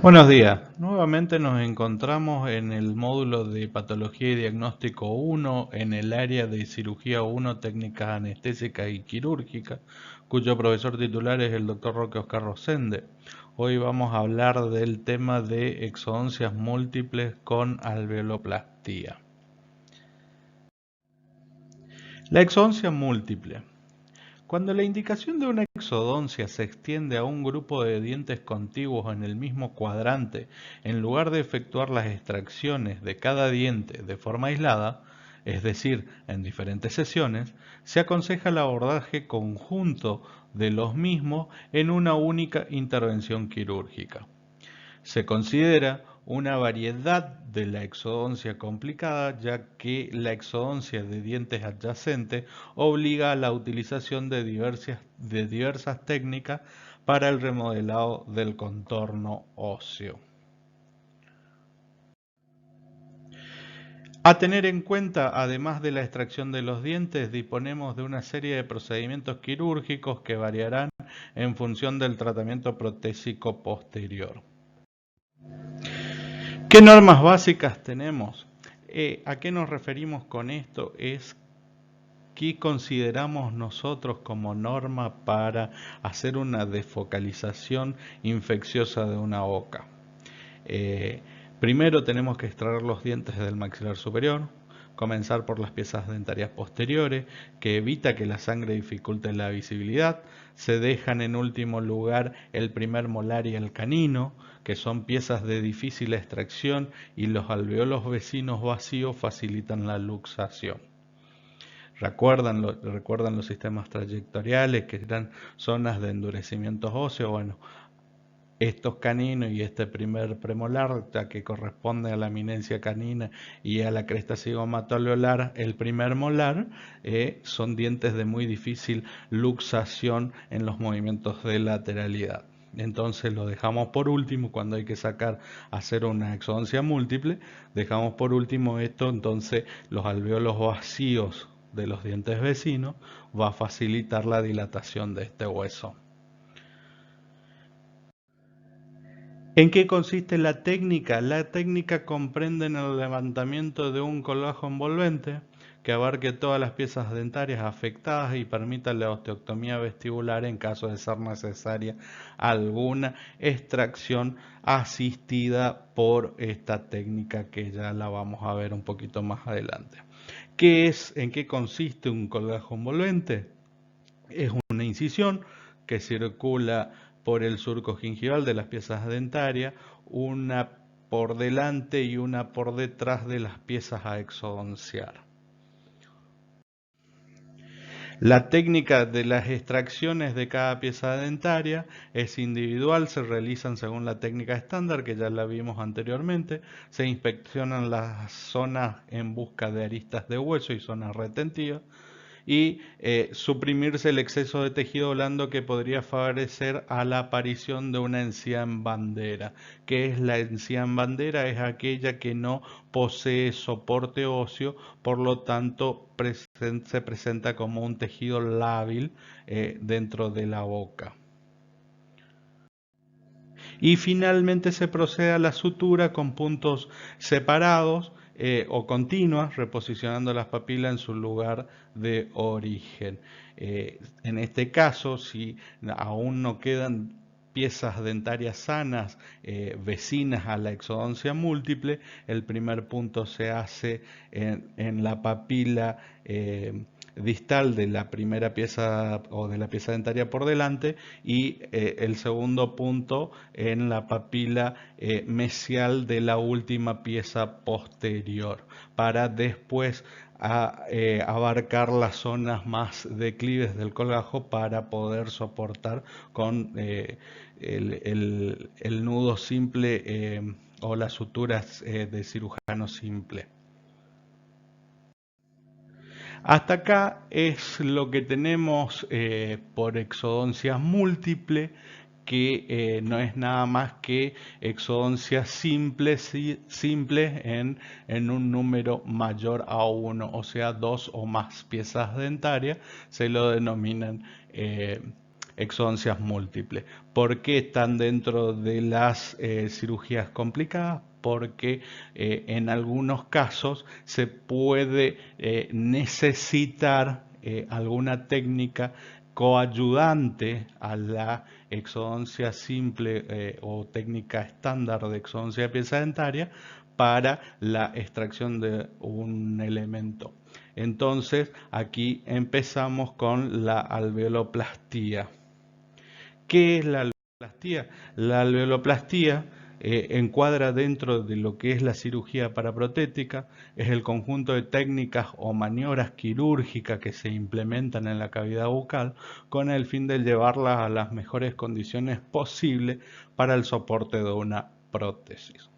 Buenos días, nuevamente nos encontramos en el módulo de Patología y Diagnóstico 1 en el área de Cirugía 1, Técnicas Anestésicas y Quirúrgicas, cuyo profesor titular es el Dr. Roque Oscar Rosende. Hoy vamos a hablar del tema de exodoncias múltiples con alveoloplastía. La exodoncia múltiple. Cuando la indicación de una exodoncia se extiende a un grupo de dientes contiguos en el mismo cuadrante, en lugar de efectuar las extracciones de cada diente de forma aislada, es decir, en diferentes sesiones, se aconseja el abordaje conjunto de los mismos en una única intervención quirúrgica. Se considera una variedad de la exodoncia complicada, ya que la exodoncia de dientes adyacentes obliga a la utilización de diversas técnicas para el remodelado del contorno óseo. A tener en cuenta, además de la extracción de los dientes, disponemos de una serie de procedimientos quirúrgicos que variarán en función del tratamiento protésico posterior. ¿Qué normas básicas tenemos? ¿A qué nos referimos con esto? Es qué consideramos nosotros como norma para hacer una desfocalización infecciosa de una boca. Primero tenemos que extraer los dientes del maxilar superior, comenzar por las piezas dentarias posteriores, que evita que la sangre dificulte la visibilidad. Se dejan en último lugar el primer molar y el canino, que son piezas de difícil extracción, y los alveolos vecinos vacíos facilitan la luxación. Recuerdan los sistemas trayectoriales, que eran zonas de endurecimientos óseos. Bueno, estos caninos y este primer premolar, ya que corresponde a la eminencia canina y a la cresta cigomato-alveolar, el primer molar, son dientes de muy difícil luxación en los movimientos de lateralidad. Entonces lo dejamos por último cuando hay que hacer una exodoncia múltiple, dejamos por último esto. Entonces los alveolos vacíos de los dientes vecinos va a facilitar la dilatación de este hueso. ¿En qué consiste la técnica? La técnica comprende en el levantamiento de un colgajo envolvente que abarque todas las piezas dentarias afectadas y permita la osteoctomía vestibular en caso de ser necesaria alguna extracción asistida por esta técnica, que ya la vamos a ver un poquito más adelante. ¿En qué consiste un colgajo envolvente? Es una incisión que circula por el surco gingival de las piezas dentarias, una por delante y una por detrás de las piezas a exodonciar. La técnica de las extracciones de cada pieza dentaria es individual, se realizan según la técnica estándar, que ya la vimos anteriormente. Se inspeccionan las zonas en busca de aristas de hueso y zonas retentivas, y suprimirse el exceso de tejido blando que podría favorecer a la aparición de una encía en bandera. ¿Qué es la encía en bandera? Es aquella que no posee soporte óseo, por lo tanto se presenta como un tejido lábil dentro de la boca. Y finalmente se procede a la sutura con puntos separados o continuas, reposicionando las papilas en su lugar de origen. En este caso, si aún no quedan piezas dentarias sanas vecinas a la exodoncia múltiple, el primer punto se hace en la papila distal de la primera pieza o de la pieza dentaria por delante, y el segundo punto en la papila mesial de la última pieza posterior, para después abarcar las zonas más declives del colgajo para poder soportar con el nudo simple o las suturas de cirujano simple. Hasta acá es lo que tenemos por exodoncias múltiples, que no es nada más que exodoncias simples en un número mayor a 1, o sea, 2 o más piezas dentarias, se lo denominan exodoncias múltiples. ¿Por qué están dentro de las cirugías complicadas? Porque en algunos casos se puede necesitar alguna técnica coayudante a la exodoncia simple o técnica estándar de exodoncia de pieza dentaria para la extracción de un elemento. Entonces, aquí empezamos con la alveoloplastía. ¿Qué es la alveoloplastía? La alveoloplastía encuadra dentro de lo que es la cirugía paraprotética, es el conjunto de técnicas o maniobras quirúrgicas que se implementan en la cavidad bucal con el fin de llevarlas a las mejores condiciones posibles para el soporte de una prótesis.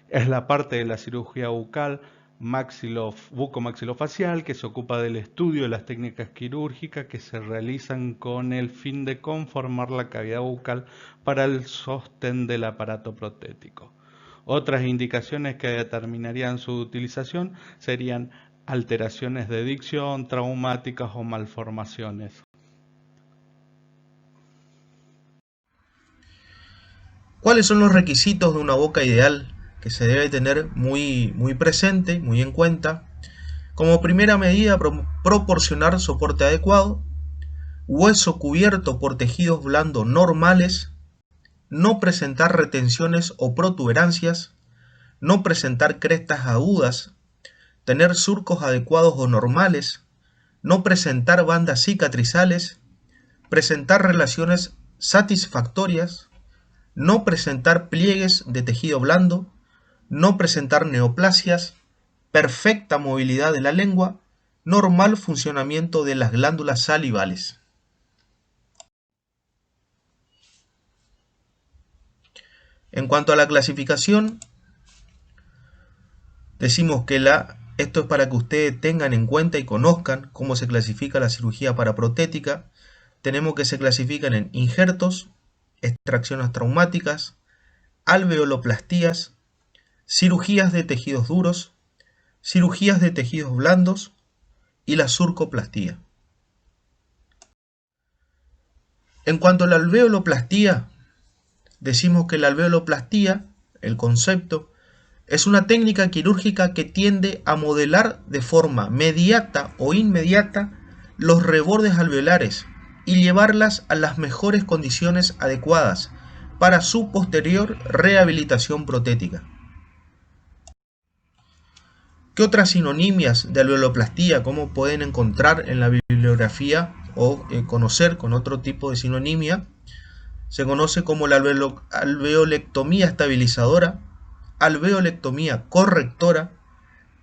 Es la parte de la cirugía bucal bucomaxilofacial que se ocupa del estudio de las técnicas quirúrgicas que se realizan con el fin de conformar la cavidad bucal para el sostén del aparato protético. Otras indicaciones que determinarían su utilización serían alteraciones de dicción, traumáticas o malformaciones. ¿Cuáles son los requisitos de una boca ideal que se debe tener muy presente, muy en cuenta? Como primera medida, proporcionar soporte adecuado, hueso cubierto por tejidos blandos normales, no presentar retenciones o protuberancias, no presentar crestas agudas, tener surcos adecuados o normales, no presentar bandas cicatrizales, presentar relaciones satisfactorias, no presentar pliegues de tejido blando, no presentar neoplasias, perfecta movilidad de la lengua, normal funcionamiento de las glándulas salivales. En cuanto a la clasificación, decimos que esto es para que ustedes tengan en cuenta y conozcan cómo se clasifica la cirugía paraprotética. Tenemos que se clasifican en injertos, extracciones traumáticas, alveoloplastías, cirugías de tejidos duros, cirugías de tejidos blandos y la surcoplastía. En cuanto a la alveoloplastía, decimos que la alveoloplastía, el concepto, es una técnica quirúrgica que tiende a modelar de forma mediata o inmediata los rebordes alveolares y llevarlas a las mejores condiciones adecuadas para su posterior rehabilitación protética. ¿Qué otras sinonimias de alveoloplastía, cómo pueden encontrar en la bibliografía o conocer con otro tipo de sinonimia? Se conoce como la alveolectomía estabilizadora, alveolectomía correctora,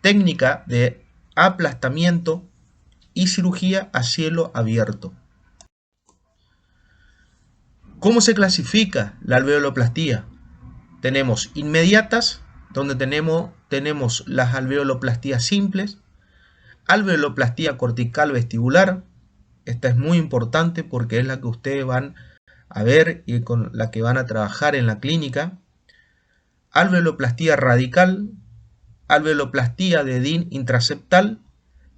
técnica de aplastamiento y cirugía a cielo abierto. ¿Cómo se clasifica la alveoloplastía? Tenemos inmediatas, donde tenemos las alveoloplastías simples, alveoloplastía cortical vestibular, esta es muy importante porque es la que ustedes van a ver y con la que van a trabajar en la clínica, alveoloplastía radical, alveoloplastía de DIN intraseptal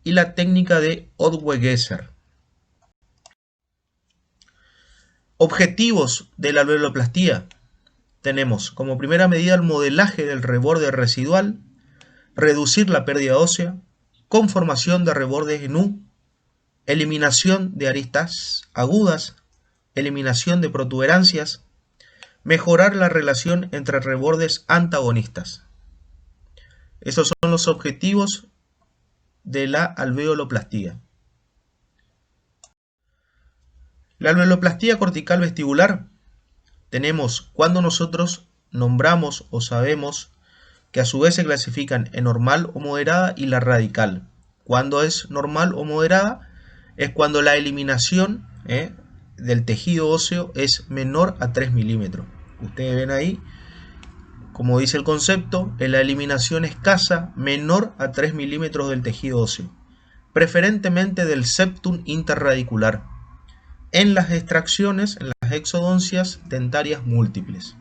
y la técnica de Otwe-Gesser. Objetivos de la alveoloplastía. Tenemos como primera medida el modelaje del reborde residual, reducir la pérdida ósea, conformación de rebordes en U, eliminación de aristas agudas, eliminación de protuberancias, mejorar la relación entre rebordes antagonistas. Esos son los objetivos de la alveoloplastía. La alveoloplastía cortical vestibular tenemos cuando nosotros nombramos o sabemos que a su vez se clasifican en normal o moderada y la radical. Cuando es normal o moderada es cuando la eliminación del tejido óseo es menor a 3 milímetros. Ustedes ven ahí, como dice el concepto, en la eliminación escasa menor a 3 milímetros del tejido óseo, preferentemente del septum interradicular, en las extracciones, en las exodoncias dentarias múltiples.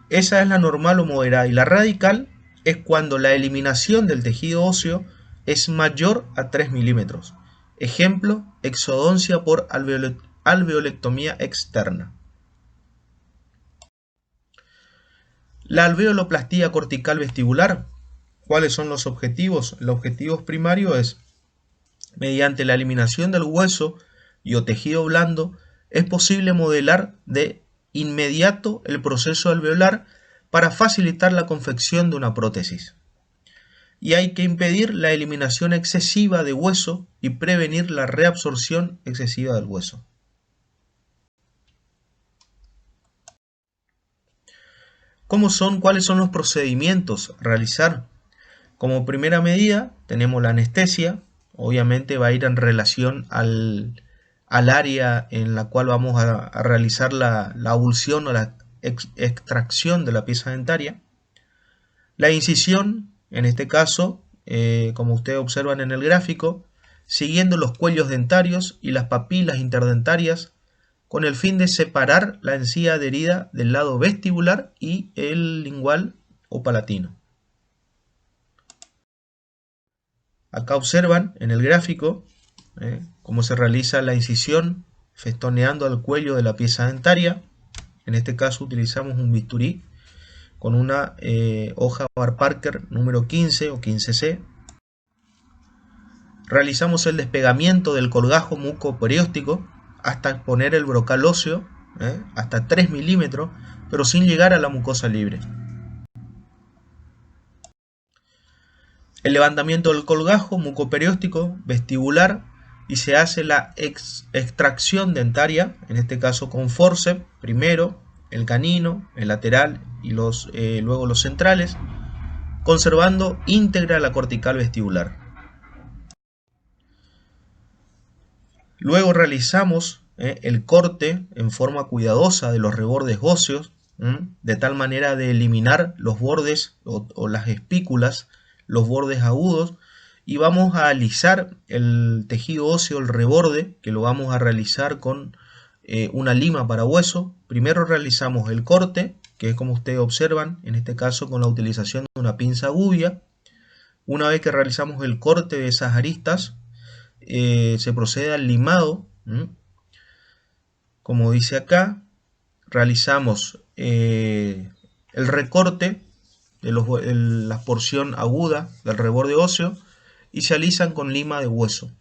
Esa es la normal o moderada, y la radical es cuando la eliminación del tejido óseo es mayor a 3 milímetros. Ejemplo, exodoncia por alveolectomía externa. La alveoloplastía cortical vestibular, ¿cuáles son los objetivos? El objetivo primario es, mediante la eliminación del hueso y o tejido blando, es posible modelar de inmediato el proceso alveolar para facilitar la confección de una prótesis. Y hay que impedir la eliminación excesiva de hueso y prevenir la reabsorción excesiva del hueso. ¿Cuáles son los procedimientos a realizar? Como primera medida tenemos la anestesia, obviamente va a ir en relación al área en la cual vamos a realizar la abulsión o la extracción de la pieza dentaria. La incisión, en este caso, como ustedes observan en el gráfico, siguiendo los cuellos dentarios y las papilas interdentarias, con el fin de separar la encía adherida del lado vestibular y el lingual o palatino. Acá observan en el gráfico cómo se realiza la incisión festoneando al cuello de la pieza dentaria. En este caso utilizamos un bisturí con una hoja Bar Parker número 15 o 15C. Realizamos el despegamiento del colgajo mucoperióstico hasta poner el brocal óseo, hasta 3 milímetros, pero sin llegar a la mucosa libre. El levantamiento del colgajo mucoperióstico vestibular y se hace la extracción dentaria, en este caso con forceps, primero el canino, el lateral y luego los centrales, conservando íntegra la cortical vestibular. Luego realizamos el corte en forma cuidadosa de los rebordes óseos, de tal manera de eliminar los bordes o las espículas, los bordes agudos, y vamos a alisar el tejido óseo, el reborde, que lo vamos a realizar con una lima para hueso. Primero realizamos el corte, que es como ustedes observan, en este caso con la utilización de una pinza gubia. Una vez que realizamos el corte de esas aristas, se procede al limado. Como dice acá, realizamos el recorte de la porción aguda del reborde óseo y se alisan con lima de hueso.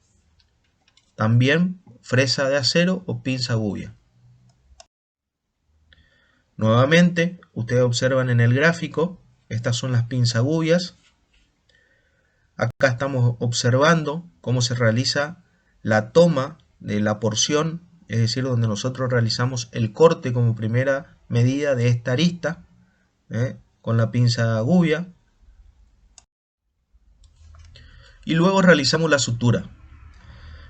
También fresa de acero o pinza gubia. Nuevamente, ustedes observan en el gráfico, estas son las pinzas gubias. Acá estamos observando cómo se realiza la toma de la porción, es decir, donde nosotros realizamos el corte como primera medida de esta arista, con la pinza gubia. Y luego realizamos la sutura.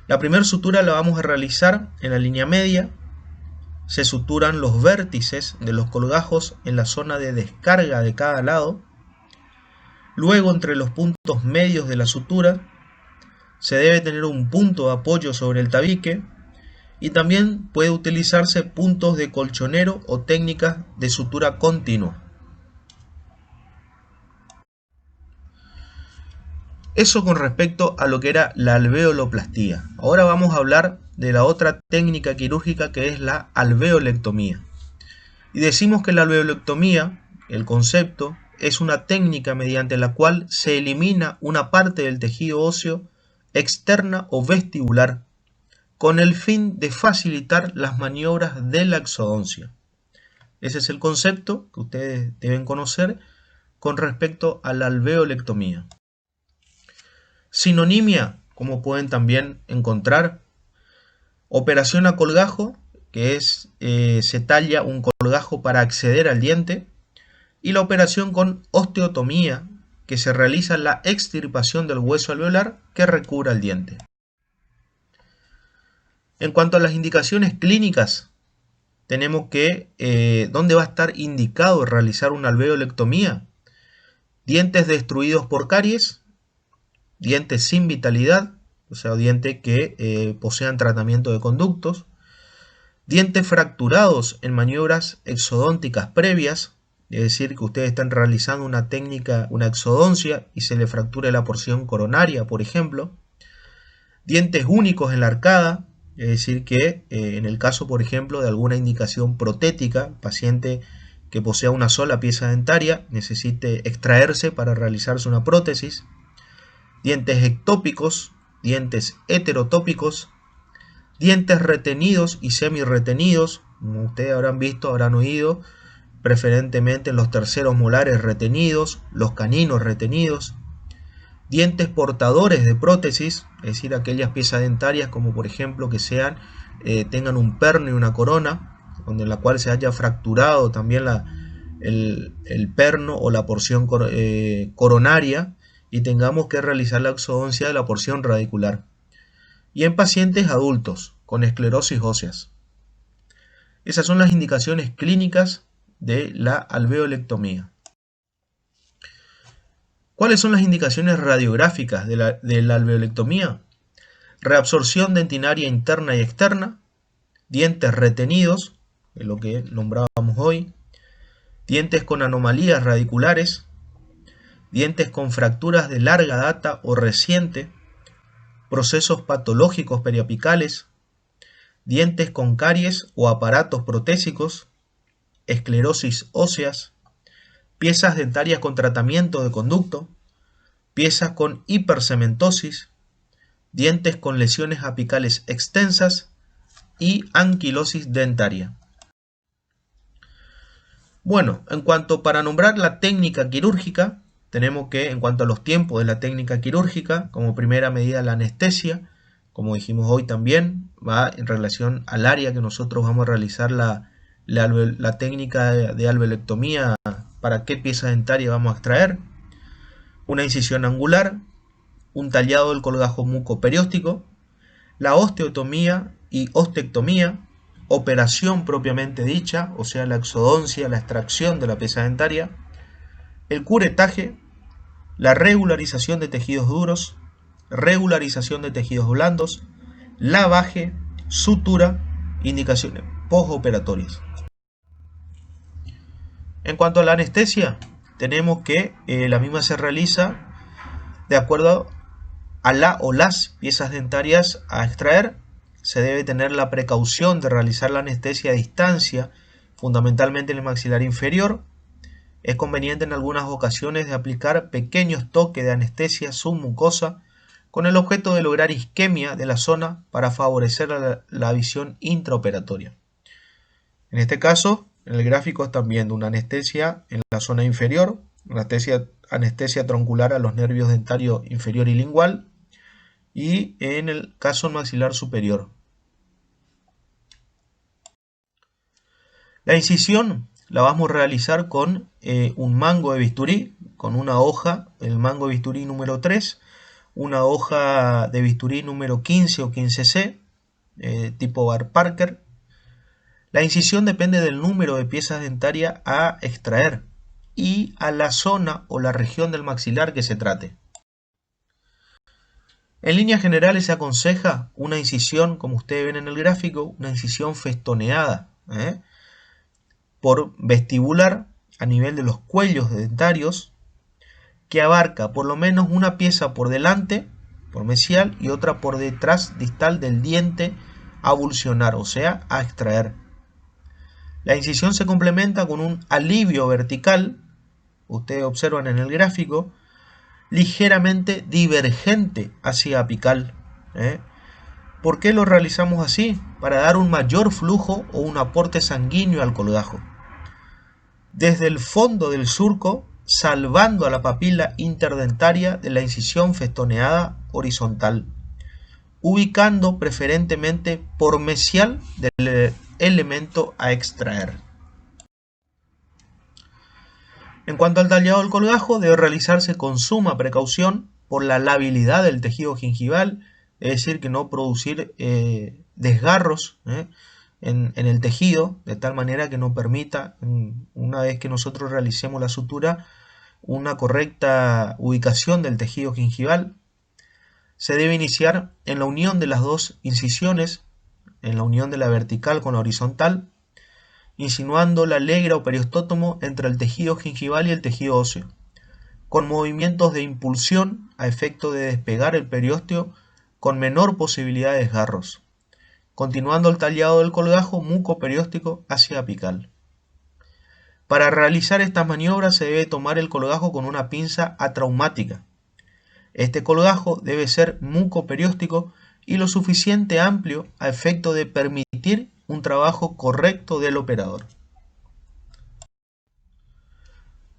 La primera sutura la vamos a realizar en la línea media. Se suturan los vértices de los colgajos en la zona de descarga de cada lado. Luego, entre los puntos medios de la sutura, se debe tener un punto de apoyo sobre el tabique y también puede utilizarse puntos de colchonero o técnicas de sutura continua. Eso con respecto a lo que era la alveoloplastía. Ahora vamos a hablar de la otra técnica quirúrgica, que es la alveolectomía. Y decimos que la alveolectomía, el concepto, es una técnica mediante la cual se elimina una parte del tejido óseo externa o vestibular con el fin de facilitar las maniobras de la exodoncia. Ese es el concepto que ustedes deben conocer con respecto a la alveolectomía. Sinonimia, como pueden también encontrar, operación a colgajo, que es se talla un colgajo para acceder al diente, y la operación con osteotomía, que se realiza la extirpación del hueso alveolar que recubre el diente. En cuanto a las indicaciones clínicas, tenemos que ¿dónde va a estar indicado realizar una alveolectomía? Dientes destruidos por caries, dientes sin vitalidad, o sea, dientes que posean tratamiento de conductos, dientes fracturados en maniobras exodónticas previas, es decir, que ustedes están realizando una técnica, una exodoncia y se le fracture la porción coronaria, por ejemplo, dientes únicos en la arcada, Es decir que en el caso, por ejemplo, de alguna indicación protética, paciente que posea una sola pieza dentaria necesite extraerse para realizarse una prótesis, dientes ectópicos, dientes heterotópicos, dientes retenidos y semi-retenidos, como ustedes habrán visto, habrán oído, preferentemente los terceros molares retenidos, los caninos retenidos, dientes portadores de prótesis, es decir, aquellas piezas dentarias como por ejemplo que sean, tengan un perno y una corona, donde en la cual se haya fracturado también el perno o la porción coronaria y tengamos que realizar la exodoncia de la porción radicular. Y en pacientes adultos con esclerosis óseas. Esas son las indicaciones clínicas de la alveolectomía. ¿Cuáles son las indicaciones radiográficas de la alveolectomía? Reabsorción dentinaria interna y externa, dientes retenidos, que es lo que nombrábamos hoy, dientes con anomalías radiculares, dientes con fracturas de larga data o reciente, procesos patológicos periapicales, dientes con caries o aparatos protésicos, esclerosis óseas, piezas dentarias con tratamiento de conducto, piezas con hipercementosis, dientes con lesiones apicales extensas y anquilosis dentaria. Bueno, en cuanto para nombrar la técnica quirúrgica, tenemos que, en cuanto a los tiempos de la técnica quirúrgica, como primera medida la anestesia, como dijimos hoy también, va en relación al área que nosotros vamos a realizar la técnica de alveolectomía, para qué pieza dentaria vamos a extraer, una incisión angular, un tallado del colgajo mucoperióstico, la osteotomía y ostectomía, operación propiamente dicha, o sea la exodoncia, la extracción de la pieza dentaria, el curetaje, la regularización de tejidos duros, regularización de tejidos blandos, lavaje, sutura, indicaciones postoperatorias. En cuanto a la anestesia, tenemos que la misma se realiza de acuerdo a la o las piezas dentarias a extraer. Se debe tener la precaución de realizar la anestesia a distancia, fundamentalmente en el maxilar inferior. Es conveniente en algunas ocasiones de aplicar pequeños toques de anestesia submucosa con el objeto de lograr isquemia de la zona para favorecer la visión intraoperatoria. En este caso, en el gráfico están viendo una anestesia en la zona inferior, anestesia troncular a los nervios dentario inferior y lingual, y en el caso maxilar superior. La incisión la vamos a realizar con un mango de bisturí, con una hoja, el mango de bisturí número 3, una hoja de bisturí número 15 o 15C, tipo Bar Parker. La incisión depende del número de piezas dentarias a extraer y a la zona o la región del maxilar que se trate. En líneas generales se aconseja una incisión, como ustedes ven en el gráfico, una incisión festoneada, por vestibular a nivel de los cuellos dentarios, que abarca por lo menos una pieza por delante, por mesial, y otra por detrás distal del diente a avulsionar, o sea, a extraer. La incisión se complementa con un alivio vertical, ustedes observan en el gráfico, ligeramente divergente hacia apical. ¿Por qué lo realizamos así? Para dar un mayor flujo o un aporte sanguíneo al colgajo. Desde el fondo del surco, salvando a la papila interdentaria de la incisión festoneada horizontal, ubicando preferentemente por mesial del elemento a extraer. En cuanto al tallado del colgajo, debe realizarse con suma precaución por la labilidad del tejido gingival, es decir, que no producir desgarros en el tejido, de tal manera que no permita, una vez que nosotros realicemos la sutura, una correcta ubicación del tejido gingival. Se debe iniciar en la unión de las dos incisiones, en la unión de la vertical con la horizontal, insinuando la legra o periostótomo entre el tejido gingival y el tejido óseo, con movimientos de impulsión a efecto de despegar el periósteo con menor posibilidad de desgarros, continuando el tallado del colgajo mucoperióstico hacia apical. Para realizar estas maniobras se debe tomar el colgajo con una pinza atraumática. Este colgajo debe ser mucoperióstico y lo suficiente amplio a efecto de permitir un trabajo correcto del operador.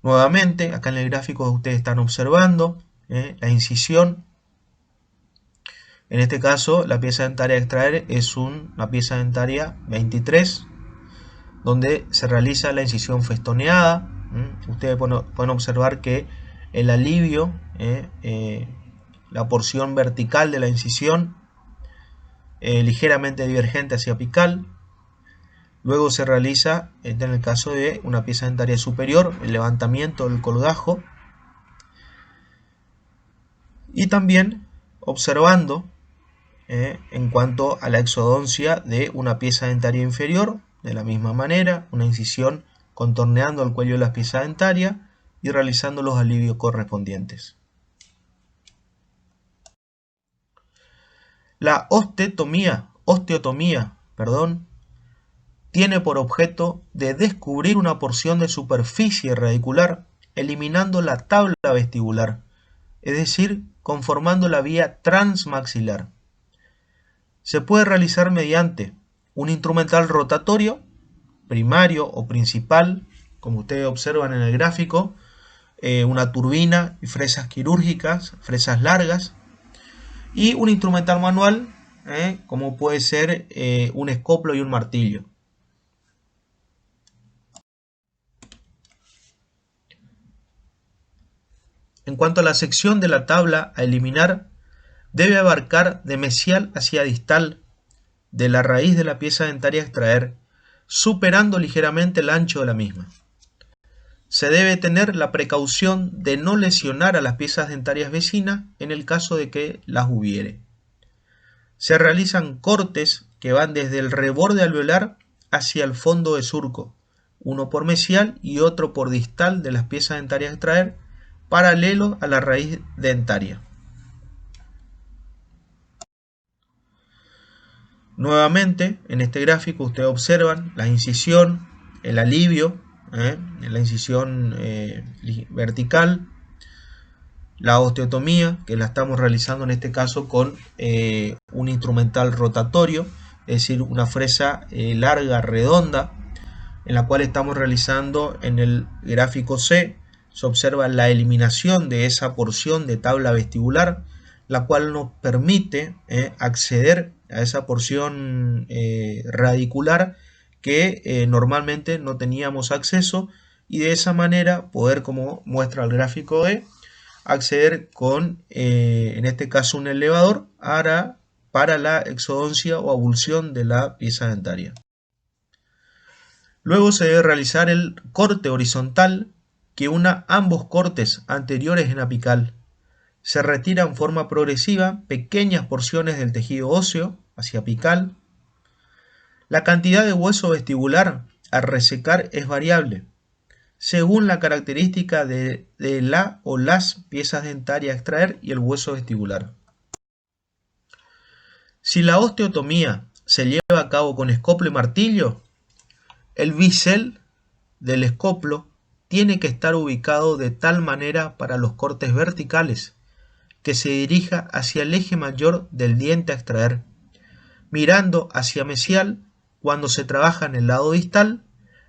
Nuevamente, acá en el gráfico ustedes están observando la incisión. En este caso, la pieza dentaria a extraer es una pieza dentaria 23, donde se realiza la incisión festoneada. Ustedes pueden observar que el alivio, la porción vertical de la incisión, ligeramente divergente hacia apical. Luego se realiza, en el caso de una pieza dentaria superior, el levantamiento del colgajo. Y también observando en cuanto a la exodoncia de una pieza dentaria inferior, de la misma manera, una incisión contorneando el cuello de la pieza dentaria y realizando los alivios correspondientes. La osteotomía, tiene por objeto de descubrir una porción de superficie radicular eliminando la tabla vestibular, es decir, conformando la vía transmaxilar. Se puede realizar mediante un instrumental rotatorio, primario o principal, como ustedes observan en el gráfico, una turbina y fresas quirúrgicas, fresas largas, y un instrumental manual, como puede ser un escoplo y un martillo. En cuanto a la sección de la tabla a eliminar, debe abarcar de mesial hacia distal de la raíz de la pieza dentaria a extraer, superando ligeramente el ancho de la misma. Se debe tener la precaución de no lesionar a las piezas dentarias vecinas en el caso de que las hubiere. Se realizan cortes que van desde el reborde alveolar hacia el fondo de surco, uno por mesial y otro por distal de las piezas dentarias a extraer, paralelo a la raíz dentaria. Nuevamente, en este gráfico ustedes observan la incisión, el alivio, la incisión vertical, la osteotomía, que la estamos realizando en este caso con un instrumental rotatorio, es decir, una fresa larga, redonda, en la cual estamos realizando en el gráfico C. Se observa la eliminación de esa porción de tabla vestibular, la cual nos permite acceder a esa porción radicular que normalmente no teníamos acceso, y de esa manera poder, como muestra el gráfico E, acceder con, en este caso, un elevador para la exodoncia o abulsión de la pieza dentaria. Luego se debe realizar el corte horizontal que una ambos cortes anteriores en apical. Se retira en forma progresiva pequeñas porciones del tejido óseo hacia apical. La cantidad de hueso vestibular al resecar es variable, según la característica de la o las piezas dentarias a extraer y el hueso vestibular. Si la osteotomía se lleva a cabo con escoplo y martillo, el bisel del escoplo tiene que estar ubicado de tal manera para los cortes verticales que se dirija hacia el eje mayor del diente a extraer, mirando hacia mesial cuando se trabaja en el lado distal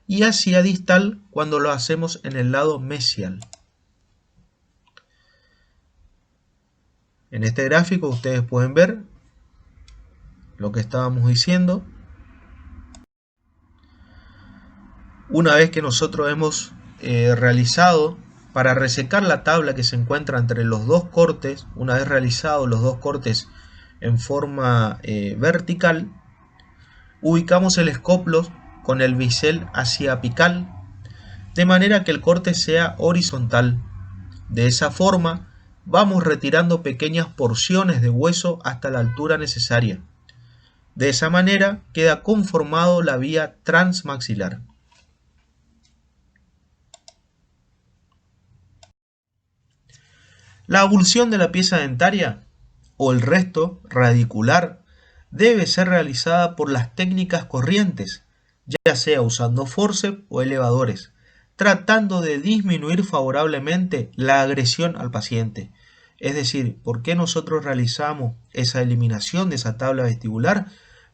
y hacia distal cuando lo hacemos en el lado mesial. En este gráfico ustedes pueden ver lo que estábamos diciendo. Una vez que nosotros hemos realizado, para resecar la tabla que se encuentra entre los dos cortes, una vez realizados los dos cortes en forma vertical, ubicamos el escoplo con el bisel hacia apical, de manera que el corte sea horizontal. De esa forma, vamos retirando pequeñas porciones de hueso hasta la altura necesaria. De esa manera queda conformado la vía transmaxilar. La abulsión de la pieza dentaria o el resto radicular debe ser realizada por las técnicas corrientes, ya sea usando forceps o elevadores, tratando de disminuir favorablemente la agresión al paciente. Es decir, ¿por qué nosotros realizamos esa eliminación de esa tabla vestibular?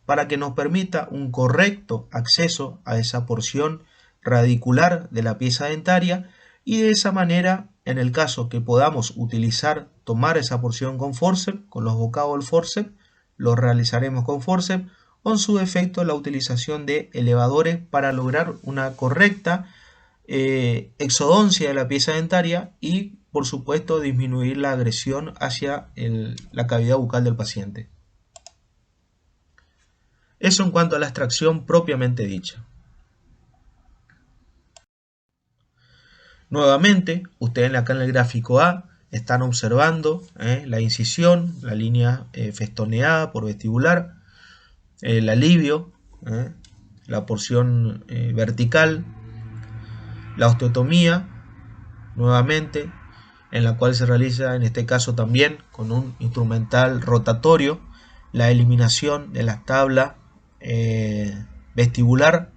Para que nos permita un correcto acceso a esa porción radicular de la pieza dentaria y de esa manera, en el caso que podamos tomar esa porción con forceps, con los bocados del forceps, lo realizaremos con forceps o en su defecto la utilización de elevadores para lograr una correcta exodoncia de la pieza dentaria y por supuesto disminuir la agresión hacia la cavidad bucal del paciente. Eso en cuanto a la extracción propiamente dicha. Nuevamente, ustedes acá en el gráfico A están observando la incisión, la línea festoneada por vestibular, el alivio, la porción vertical, la osteotomía, nuevamente, en la cual se realiza en este caso también con un instrumental rotatorio, la eliminación de la tabla vestibular.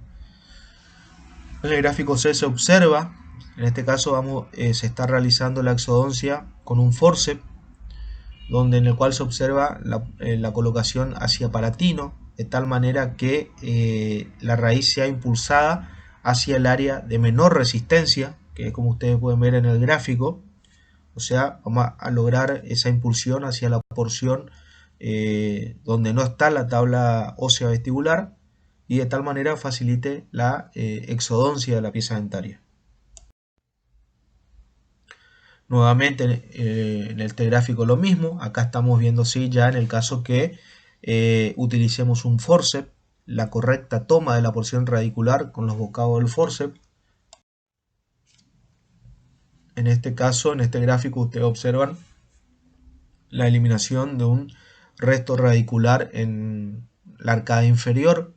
En el gráfico C se observa, en este caso se está realizando la exodoncia con un forceps, en el cual se observa la colocación hacia palatino, de tal manera que la raíz sea impulsada hacia el área de menor resistencia, que es como ustedes pueden ver en el gráfico. O sea, vamos a lograr esa impulsión hacia la porción donde no está la tabla ósea vestibular y de tal manera facilite la exodoncia de la pieza dentaria. Nuevamente en este gráfico lo mismo, acá estamos viendo ya en el caso que utilicemos un forceps, la correcta toma de la porción radicular con los bocados del forceps. En este caso, en este gráfico, ustedes observan la eliminación de un resto radicular en la arcada inferior.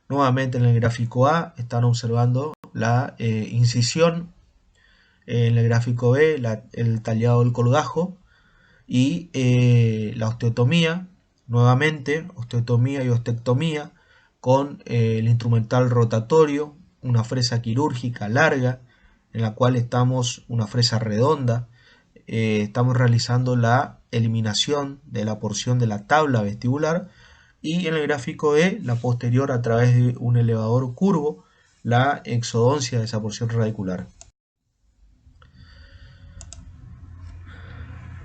Nuevamente en el gráfico A están observando la incisión. En el gráfico B el tallado del colgajo y la osteotomía. Nuevamente osteotomía y ostectomía con el instrumental rotatorio, una fresa quirúrgica larga en la cual una fresa redonda, estamos realizando la eliminación de la porción de la tabla vestibular y en el gráfico E la posterior a través de un elevador curvo, la exodoncia de esa porción radicular.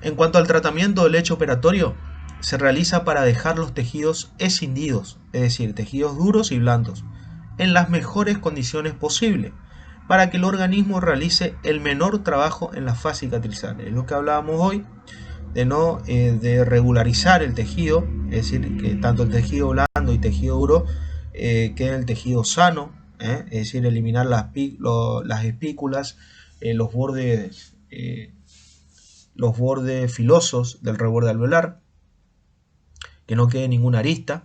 En cuanto al tratamiento del lecho operatorio, se realiza para dejar los tejidos escindidos, es decir, tejidos duros y blandos, en las mejores condiciones posibles, para que el organismo realice el menor trabajo en la fase cicatrizal. Es lo que hablábamos hoy, de regularizar el tejido, es decir, que tanto el tejido blando y tejido duro quede el tejido sano, es decir, eliminar las espículas, los bordes filosos del reborde alveolar, que no quede ninguna arista.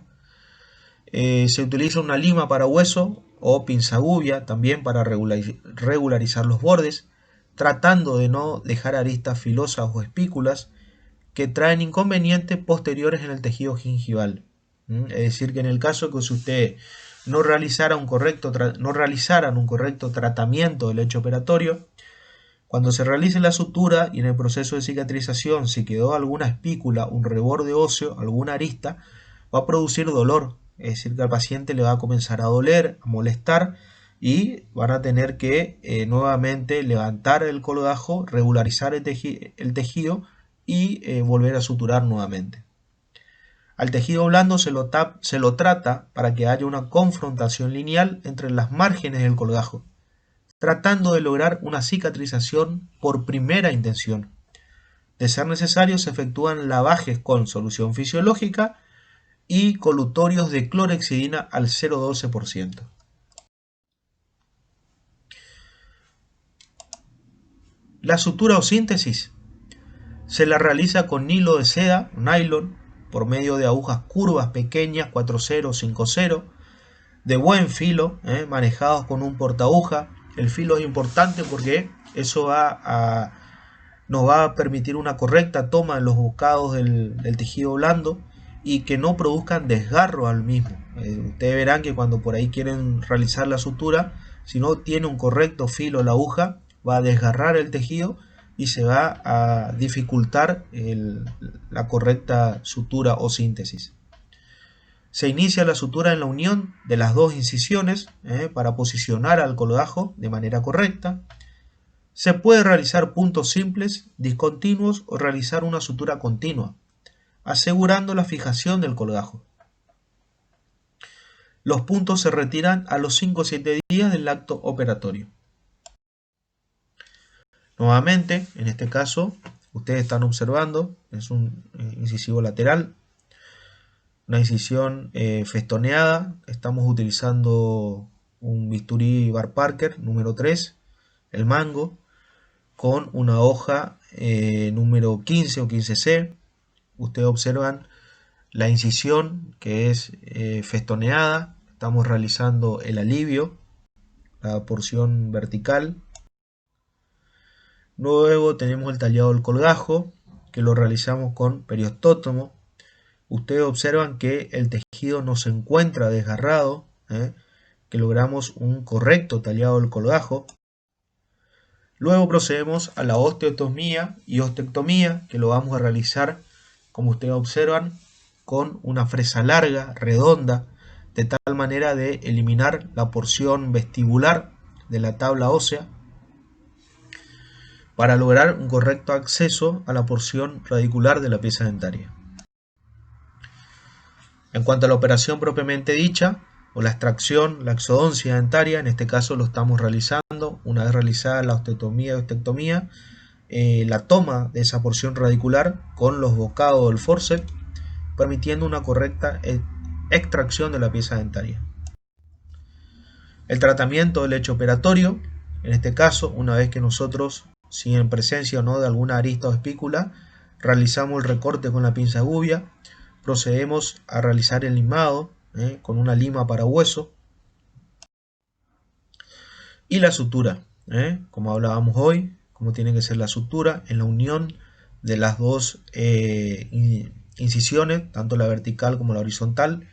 Se utiliza una lima para hueso o pinzagubia también para regularizar los bordes, tratando de no dejar aristas filosas o espículas que traen inconvenientes posteriores en el tejido gingival. Es decir, que en el caso que si ustedes no realizaran un correcto tratamiento del lecho operatorio, cuando se realice la sutura y en el proceso de cicatrización si quedó alguna espícula, un reborde óseo, alguna arista, va a producir dolor. Es decir, que al paciente le va a comenzar a doler, a molestar y van a tener que nuevamente levantar el colgajo, regularizar el tejido y volver a suturar nuevamente. Al tejido blando se lo trata para que haya una confrontación lineal entre las márgenes del colgajo, tratando de lograr una cicatrización por primera intención. De ser necesario, se efectúan lavajes con solución fisiológica y colutorios de clorhexidina al 0,12%. La sutura o síntesis se la realiza con hilo de seda, nylon, por medio de agujas curvas pequeñas 4,0, 5,0, de buen filo, manejados con un portaaguja. El filo es importante porque eso nos va a permitir una correcta toma en los bocados del tejido blando y que no produzcan desgarro al mismo. Ustedes verán que cuando por ahí quieren realizar la sutura, si no tiene un correcto filo la aguja, va a desgarrar el tejido y se va a dificultar la correcta sutura o síntesis. Se inicia la sutura en la unión de las dos incisiones para posicionar al colgajo de manera correcta. Se puede realizar puntos simples, discontinuos o realizar una sutura continua, asegurando la fijación del colgajo. Los puntos se retiran a los 5 o 7 días del acto operatorio. Nuevamente, en este caso, ustedes están observando, es un incisivo lateral, una incisión festoneada. Estamos utilizando un bisturí Bar Parker número 3, el mango, con una hoja número 15 o 15C. Ustedes observan la incisión que es festoneada. Estamos realizando el alivio, la porción vertical. Luego tenemos el tallado del colgajo, que lo realizamos con periostótomo. Ustedes observan que el tejido no se encuentra desgarrado, que logramos un correcto tallado del colgajo. Luego procedemos a la osteotomía y ostectomía, que lo vamos a realizar, como ustedes observan, con una fresa larga, redonda, de tal manera de eliminar la porción vestibular de la tabla ósea para lograr un correcto acceso a la porción radicular de la pieza dentaria. En cuanto a la operación propiamente dicha, o la extracción, la exodoncia dentaria, en este caso lo estamos realizando, una vez realizada la osteotomía y ostectomía, la toma de esa porción radicular con los bocados del forceps, permitiendo una correcta extracción de la pieza dentaria. El tratamiento del hecho operatorio, en este caso, una vez que nosotros, si en presencia o no de alguna arista o espícula, realizamos el recorte con la pinza gubia, procedemos a realizar el limado con una lima para hueso y la sutura, como hablábamos hoy, como tiene que ser la sutura en la unión de las dos incisiones, tanto la vertical como la horizontal.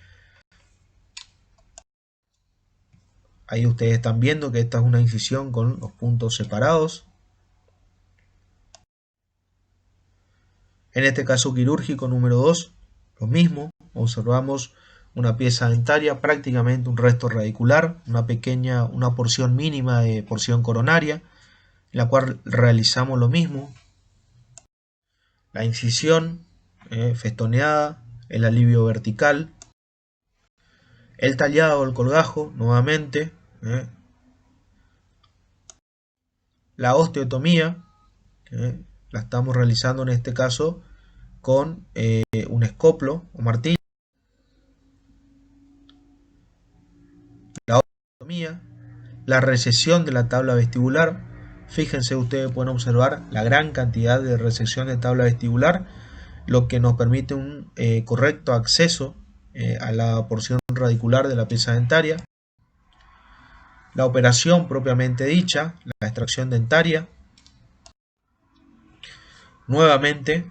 Ahí ustedes están viendo que esta es una incisión con los puntos separados. En este caso quirúrgico número 2, lo mismo, observamos una pieza dentaria, prácticamente un resto radicular, una porción mínima de porción coronaria, en la cual realizamos lo mismo, la incisión festoneada, el alivio vertical, el tallado del colgajo, nuevamente, la osteotomía, la estamos realizando en este caso con un escoplo o martillo. La osteotomía, la recesión de la tabla vestibular. Fíjense, ustedes pueden observar la gran cantidad de resección de tabla vestibular, lo que nos permite un correcto acceso a la porción radicular de la pieza dentaria. La operación propiamente dicha, la extracción dentaria, nuevamente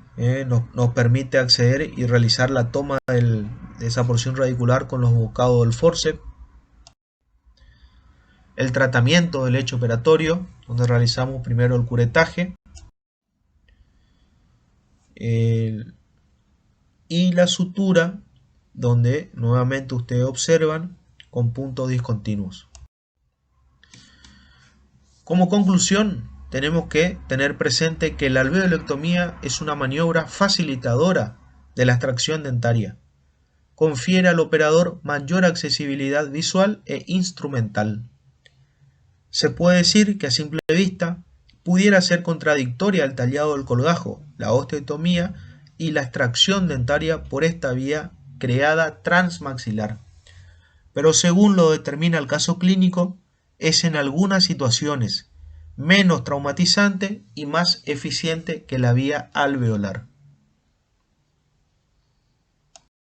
nos permite acceder y realizar la toma de esa porción radicular con los bocados del forceps. El tratamiento del hecho operatorio, donde realizamos primero el curetaje y la sutura, donde nuevamente ustedes observan con puntos discontinuos. Como conclusión, tenemos que tener presente que la alveolectomía es una maniobra facilitadora de la extracción dentaria. Confiere al operador mayor accesibilidad visual e instrumental. Se puede decir que a simple vista pudiera ser contradictoria el tallado del colgajo, la osteotomía y la extracción dentaria por esta vía creada transmaxilar. Pero según lo determina el caso clínico, es en algunas situaciones menos traumatizante y más eficiente que la vía alveolar.